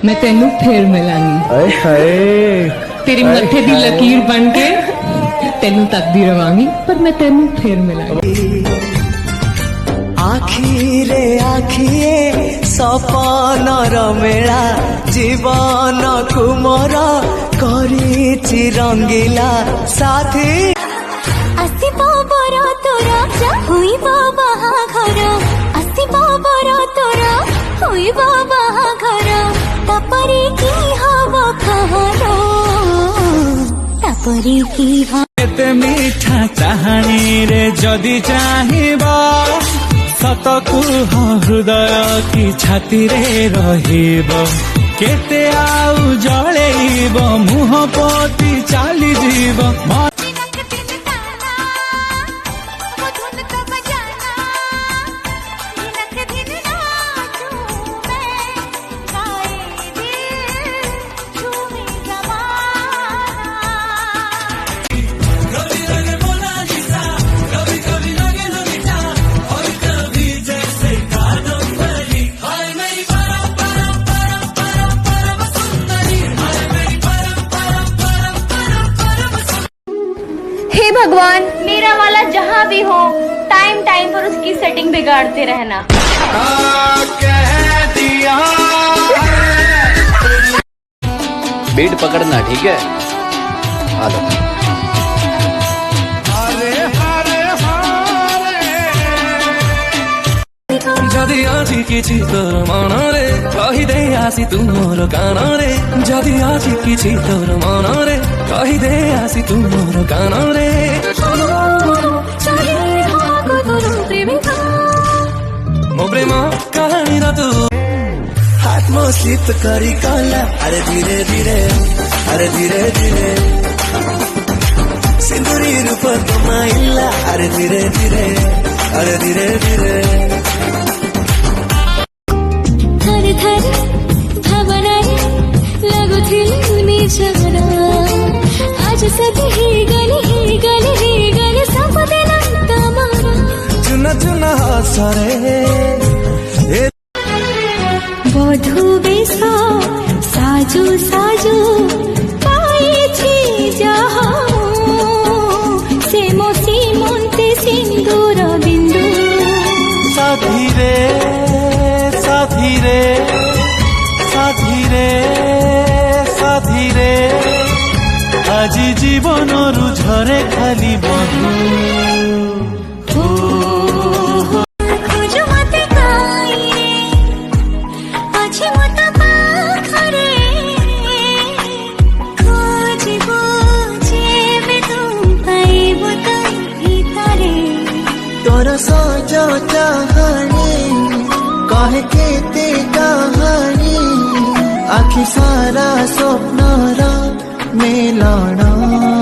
मैं तेनू फिर मिलांगी। तेरी मथे दी लकीर बन के तेनू तकदी रवांगी, पर मैं तेनू फिर मिलांगी। आखिरे आखिए सपन मेला जीवन कुमर करिछि रंगीला साथी। आसिब बर तोर होइब बाहाघर, आसिब बर तोर होइब बाहाघर, तापरे की हब खबर, तापरे की एते मीठा चाहानी रे जदि चाहिबा सत कुह हृदय की छाती रे रहिब, केते आउ जळेइब मुह पति चाली जीव। हे भगवान, मेरा वाला जहाँ भी हो टाइम टाइम पर उसकी सेटिंग बिगाड़ते रहना। कह दिया बीट पकड़ना, ठीक है? आ लो। जदि आछि किछि तोर मन रे कहि दे आसी तू मोर कान रे, जदि आछि किछि तोर मन रे कहि दे आसी तू मोर कान रे। मो प्रेम कहानी र तू हाथ में स्लिप करी कला, अरे धीरे धीरे, अरे धीरे धीरे सिंदूरी रूप कमाइला, अरे धीरे धीरे, अरे धीरे धीरे। थर थर भावनारे लगुथिल निजरा, आज सदी ही गली सब दिन तमारा। चुना चुना हसरे बधु बेश साजु साजु पाइछि जहा, से मोसी मोन्ते सिंदूर बिंदु। साथी रे साथी रे साथी रे साथी रे, আজি জীবনরু ঝরে খালি মধু। तोर सजो चाहनी कहे केते कहानी, आखि सारा स्वप्नर मेलना।